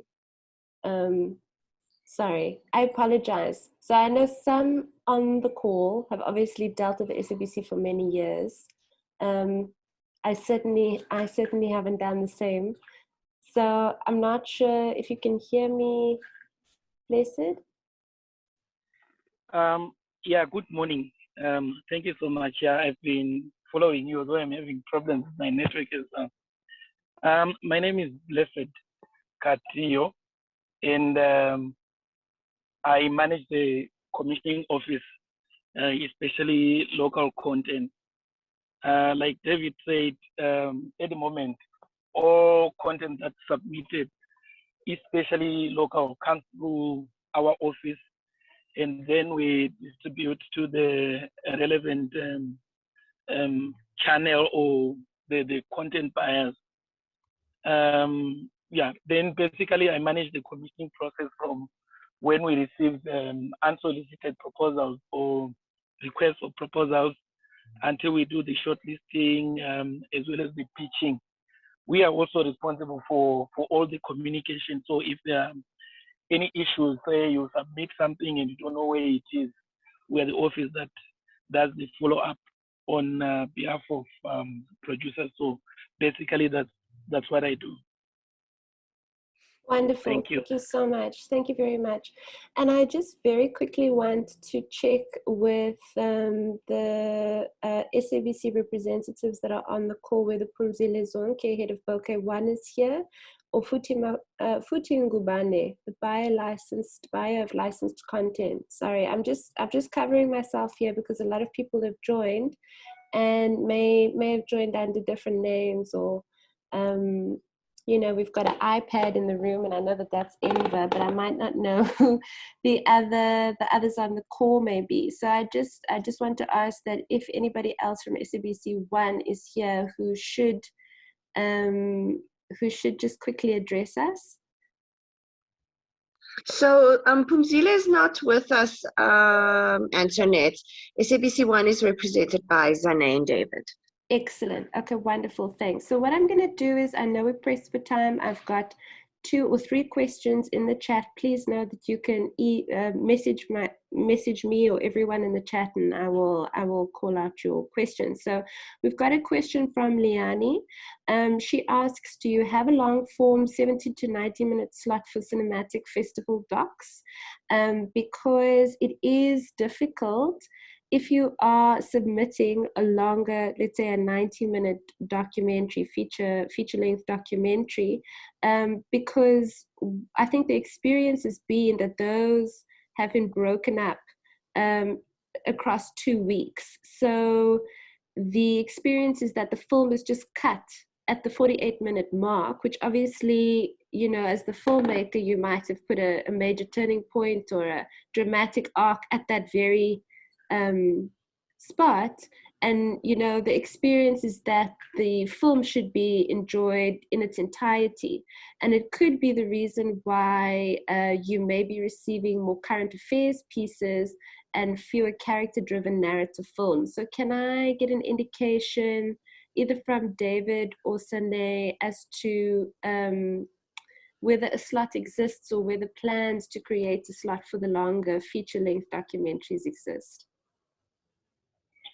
Sorry, I apologize. So I know some on the call have obviously dealt with the SABC for many years. I certainly haven't done the same. So I'm not sure if you can hear me, Blessed. Yeah, good morning. Thank you so much. Yeah, I've been following you, although I'm having problems with my network as well. My name is Blessed Katiyo, and I manage the commissioning office, especially local content. Like David said, at the moment, all content that's submitted, especially local, comes through our office, and then we distribute to the relevant channel or the content buyers. Yeah, then basically I manage the commissioning process from when we receive unsolicited proposals or requests for proposals until we do the shortlisting, as well as the pitching. We are also responsible for all the communication. So if there are any issues, say you submit something and you don't know where it is, we are the office that does the follow-up on behalf of producers. So basically that's what I do. Wonderful. Thank you. Thank you so much. Thank you very much. And I just very quickly want to check with the SABC representatives that are on the call, whether Pumzile Zonke, head of docCHAT is here, or Futhi Ngubane, the buyer of licensed content. Sorry, I'm just covering myself here because a lot of people have joined and may have joined under different names, or you know, we've got an iPad in the room, and I know that that's Engel, but I might not know who the others on the call may be. So I just want to ask that if anybody else from SABC1 is here who should just quickly address us. So Pumzile is not with us, Antoinette. SABC1 is represented by Sane and David. Excellent. Okay, wonderful. Thanks. So what I'm going to do is, I know we're pressed for time. I've got 2 or 3 questions in the chat. Please know that you can message me or everyone in the chat, and I will call out your questions. So we've got a question from Liani. She asks, do you have a long form 70 to 90 minute slot for cinematic festival docs? Because it is difficult if you are submitting a longer, let's say a 90-minute documentary, feature-length documentary, because I think the experience has been that those have been broken up across 2 weeks. So the experience is that the film is just cut at the 48-minute mark, which obviously, you know, as the filmmaker, you might have put a major turning point or a dramatic arc at that very spot. And, you know, the experience is that the film should be enjoyed in its entirety. And it could be the reason why you may be receiving more current affairs pieces and fewer character-driven narrative films. So can I get an indication either from David or Sane as to whether a slot exists or whether plans to create a slot for the longer feature-length documentaries exist?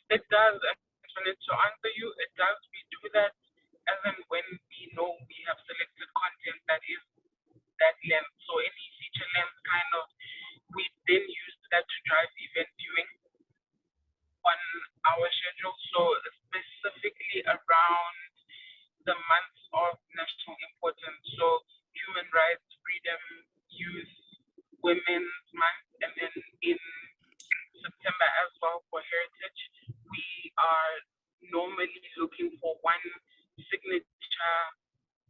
It does, and to answer you, it does. We do that as and when we know we have selected content that is that length. So any feature length kind of, we then use that to drive event viewing on our schedule. So specifically around the months of national importance. So human rights, freedom, youth, women's month, and then in September as well for heritage, we are normally looking for one signature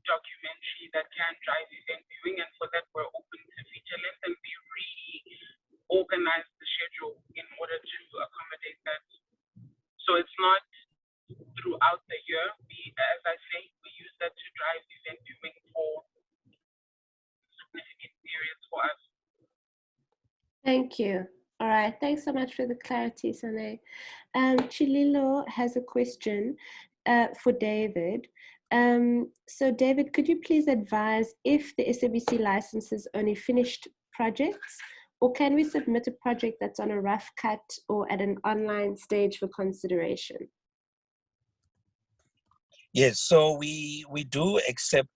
documentary that can drive event viewing, and for that we're open to feature length, and we reorganize the schedule in order to accommodate that. So it's not throughout the year. We, as I say, we use that to drive event viewing for significant periods for us. Thank you. All right, thanks so much for the clarity, Sane. Chililo has a question for David. So David, could you please advise if the SABC licenses only finished projects, or can we submit a project that's on a rough cut or at an online stage for consideration? Yes, so we do accept,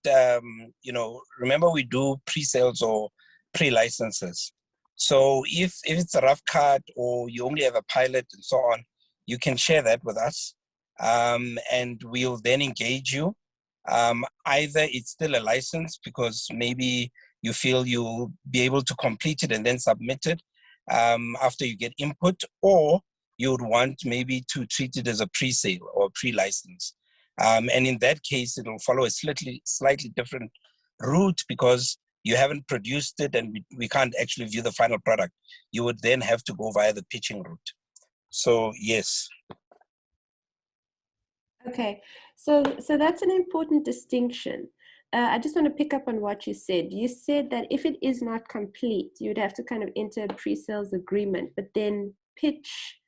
you know, remember we do pre-sales or pre-licenses. So if it's a rough cut or you only have a pilot and so on, you can share that with us, and we'll then engage you. Either it's still a license because maybe you feel you'll be able to complete it and then submit it after you get input, or you would want maybe to treat it as a pre-sale or pre-license. And in that case, it will follow a slightly different route because you haven't produced it and we can't actually view the final product. You would then have to go via the pitching route. So yes. Okay, so that's an important distinction. I just want to pick up on what you said. You said that if it is not complete, you'd have to kind of enter a pre-sales agreement, but then pitch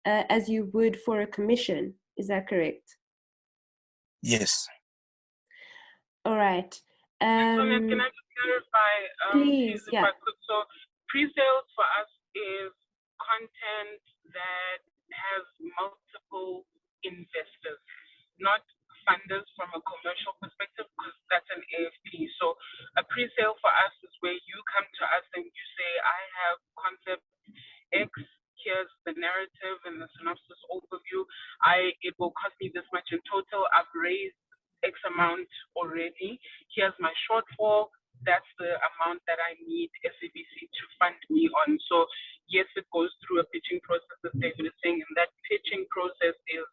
as you would for a commission. Is that correct? Yes. All right. Antoinette, can I just clarify? Please, if yeah. I could. So pre-sales for us is content that has multiple investors, not funders from a commercial perspective, because that's an AFP. So a pre-sale for us is where you come to us and you say, I have concept X, here's the narrative and the synopsis overview. It will cost me this much in total. I've raised X amount already. Here's my shortfall. That's the amount that I need SABC to fund me on. So yes, it goes through a pitching process, as David is saying, and that pitching process is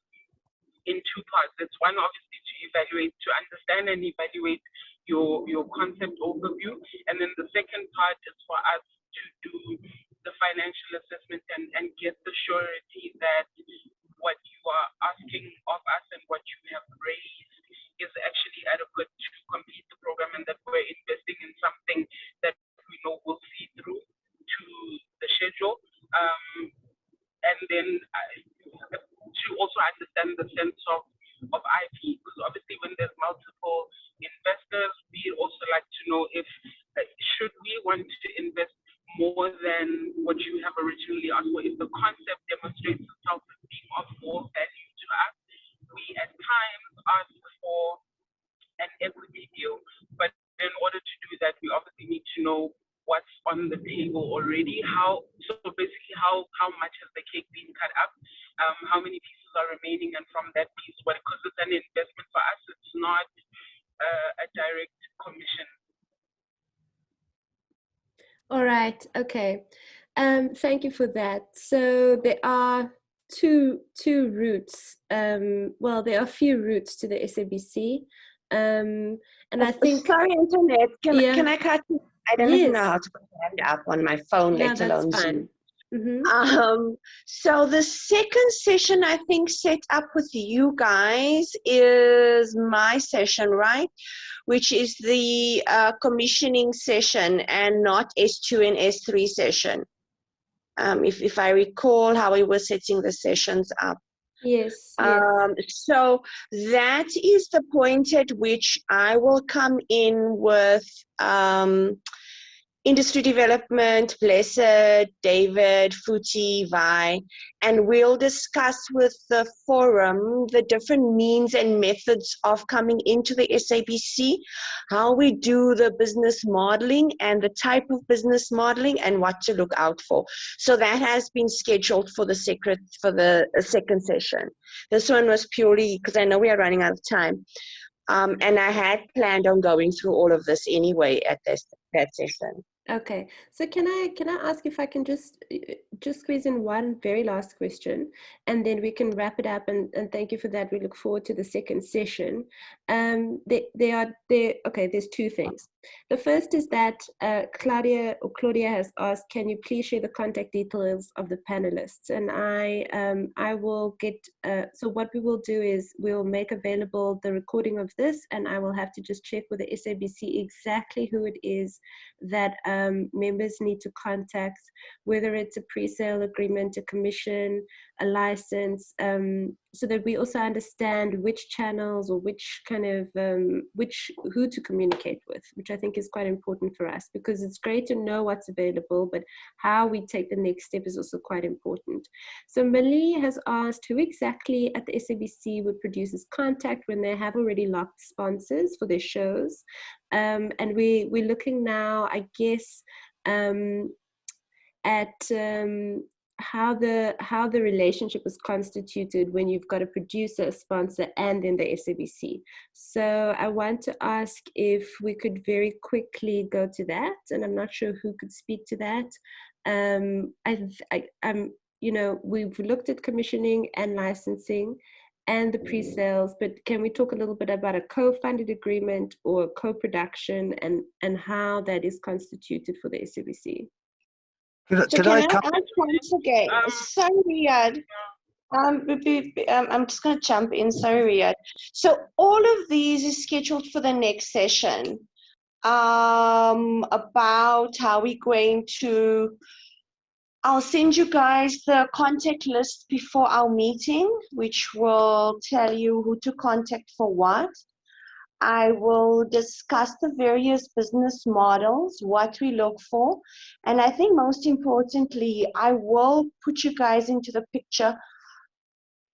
in two parts. It's one, obviously, to evaluate, to understand and evaluate your concept overview. And then the second part is for us to do the financial assessment and get the surety that what you are asking of us and what you have raised is actually adequate to complete the program, and that we're investing in something that we know will see through to the schedule. And then to also understand the sense of IP, because obviously when there's multiple investors, we also like to know if should we want to invest more than what you have originally asked for. If the concept demonstrates itself as being of more value to us, we at times ask for an equity deal. But in order to do that, we obviously need to know what's on the table already. So basically how much has the cake been cut up? How many pieces are remaining? And from that piece, because it's an investment for us, it's not a direct commission. All right, okay. Thank you for that. So there are two routes. Well, there are a few routes to the SABC. And I think... Sorry, Antoinette, can I cut you? I don't even know how to put my hand up on my phone, let alone that's fine. Zoom. So the second session I think set up with you guys is my session, right? Which is the commissioning session and not S2 and S3 session. If I recall how we were setting the sessions up. Yes, yes. So that is the point at which I will come in with industry development, Blessed, David, Futhi, Vi, and we'll discuss with the forum the different means and methods of coming into the SABC, how we do the business modeling and the type of business modeling and what to look out for. So that has been scheduled for the second session. This one was purely because I know we are running out of time. And I had planned on going through all of this anyway at that session. Okay, so can I ask if I can just squeeze in one very last question, and then we can wrap it up. And thank you for that. We look forward to the second session. There's two things. The first is that Claudia has asked, can you please share the contact details of the panelists? And I will get. So what we will do is we'll make available the recording of this, and I will have to just check with the SABC exactly who it is that members need to contact, whether it's a pre-sale agreement, a commission, a license, so that we also understand which channels or which kind of who to communicate with, which I think is quite important for us, because it's great to know what's available, but how we take the next step is also quite important. So Malie has asked who exactly at the SABC would produce as contact when they have already locked sponsors for their shows. And we're looking now, I guess, at how the relationship is constituted when you've got a producer, a sponsor, and then the SABC. So I want to ask if we could very quickly go to that, and I'm not sure who could speak to that. We've looked at commissioning and licensing and the pre-sales, but can we talk a little bit about a co-funded agreement or co-production and how that is constituted for the SABC? Can I ask once again? Sorry, Riyadh. I'm just going to jump in. Sorry, Riyadh. So all of these is scheduled for the next session. About how we're going to. I'll send you guys the contact list before our meeting, which will tell you who to contact for what. I will discuss the various business models, what we look for. And I think most importantly, I will put you guys into the picture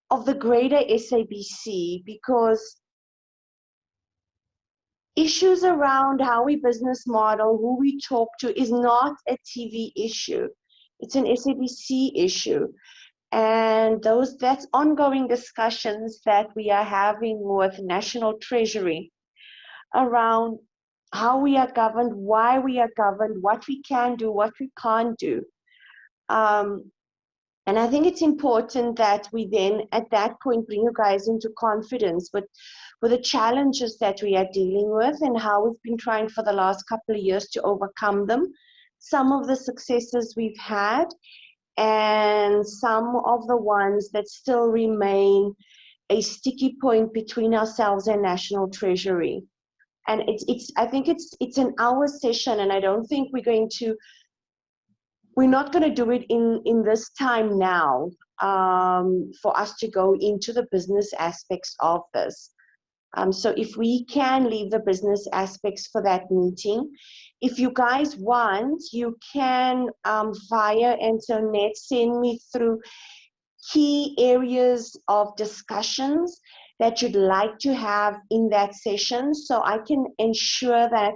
of the greater SABC, because issues around how we business model, who we talk to is not a TV issue. It's an SABC issue. And that's ongoing discussions that we are having with National Treasury around how we are governed, why we are governed, what we can do, what we can't do. And I think it's important that we then at that point bring you guys into confidence with the challenges that we are dealing with and how we've been trying for the last couple of years to overcome them. Some of the successes we've had and some of the ones that still remain a sticky point between ourselves and National Treasury. And I think it's an hour session, and I don't think we're not going to do it in this time now for us to go into the business aspects of this. So if we can leave the business aspects for that meeting, if you guys want, you can via Antoinette send me through key areas of discussions that you'd like to have in that session, so I can ensure that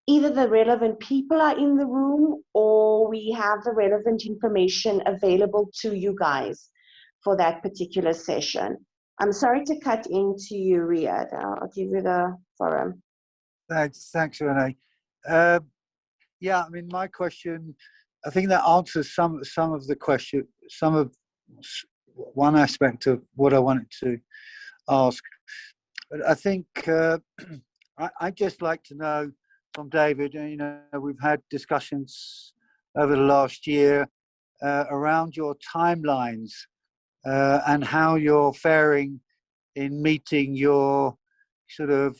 either the relevant people are in the room or we have the relevant information available to you guys for that particular session. I'm sorry to cut into you, Riyadh. I'll give you the forum. Thanks, Renee. Yeah, I mean, my question, I think that answers some of the question, one aspect of what I wanted to ask. But I think I'd just like to know from David, we've had discussions over the last year around your timelines and how you're faring in meeting your sort of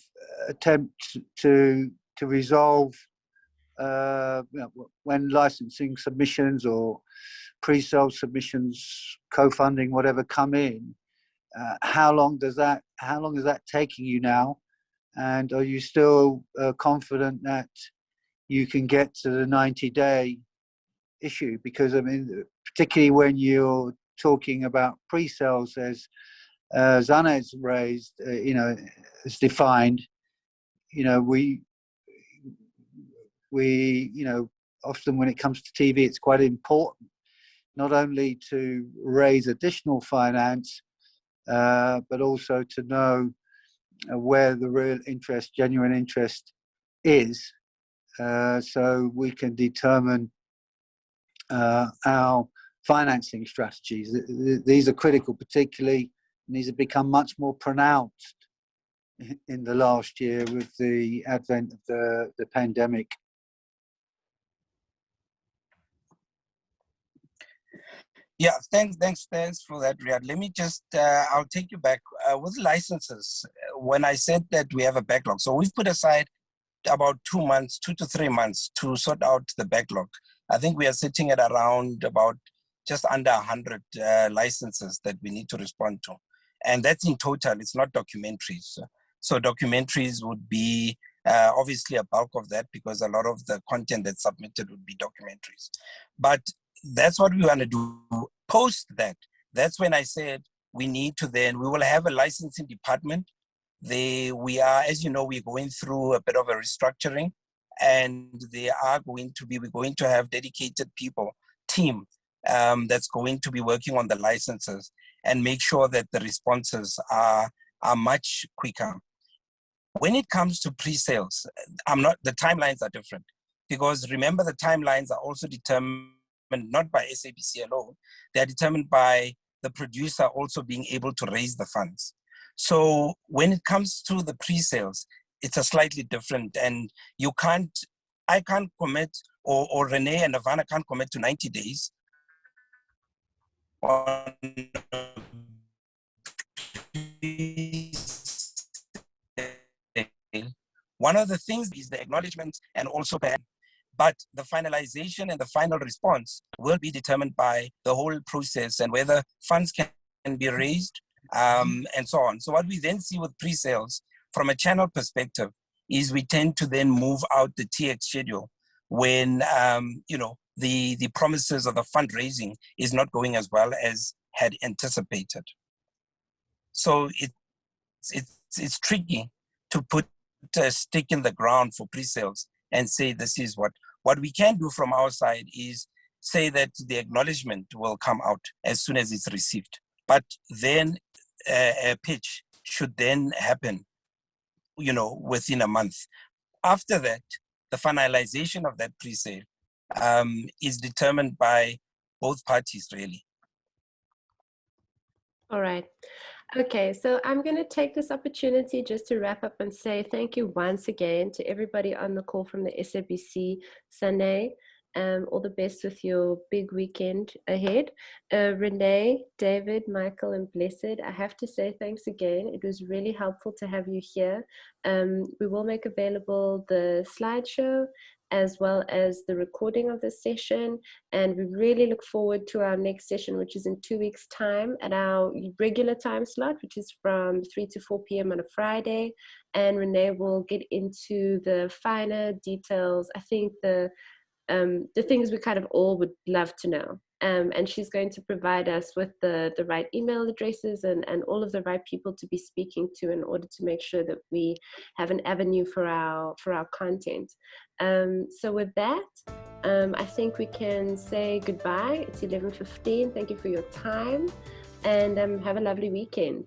attempt to resolve when licensing submissions or pre-sale submissions, co-funding, whatever, come in. How long is that taking you now? And are you still confident that you can get to the 90-day issue? Because I mean, particularly when you're talking about pre-sales, as Zanet's raised, is defined. We often when it comes to TV, it's quite important not only to raise additional finance, but also to know where the real interest, genuine interest is, so we can determine our financing strategies. These are critical, particularly, and these have become much more pronounced in the last year with the advent of the pandemic. Yeah, thanks for that, Riyad. Let me just, I'll take you back with licenses. When I said that we have a backlog, so we've put aside about 2 to 3 months to sort out the backlog. I think we are sitting at around about just under 100 licenses that we need to respond to. And that's in total, it's not documentaries. So documentaries would be obviously a bulk of that, because a lot of the content that's submitted would be documentaries. But that's what we want to do. Post that, that's when I said we will have a licensing department. We are, as you know, we're going through a bit of a restructuring, and we're going to have dedicated team that's going to be working on the licenses and make sure that the responses are much quicker. When it comes to pre-sales, the timelines are different, because remember, the timelines are also determined not by SABC alone, they're determined by the producer also being able to raise the funds. So when it comes to the pre-sales, it's a slightly different, and I can't commit, or Renee and Ivana can't commit to 90 days on one of the things is the acknowledgement and also ban. But the finalization and the final response will be determined by the whole process and whether funds can be raised and so on. So what we then see with pre-sales from a channel perspective is we tend to then move out the TX schedule when the promises of the fundraising is not going as well as had anticipated. So it's tricky to put a stick in the ground for pre-sales and say this is what we can do from our side is say that the acknowledgement will come out as soon as it's received. But then a pitch should then happen, within a month. After that, the finalization of that pre-sale is determined by both parties, really. All right. Okay, so I'm going to take this opportunity just to wrap up and say thank you once again to everybody on the call from the SABC. Sane, all the best with your big weekend ahead. Renee, David, Michael, and Blessed, I have to say thanks again. It was really helpful to have you here. We will make available the slideshow as well as the recording of this session. And we really look forward to our next session, which is in 2 weeks' time at our regular time slot, which is from 3 to 4 p.m. on a Friday. And Renee will get into the finer details. I think the things we kind of all would love to know. And she's going to provide us with the right email addresses and all of the right people to be speaking to in order to make sure that we have an avenue for our content. So with that, I think we can say goodbye. It's 11:15. Thank you for your time, and have a lovely weekend.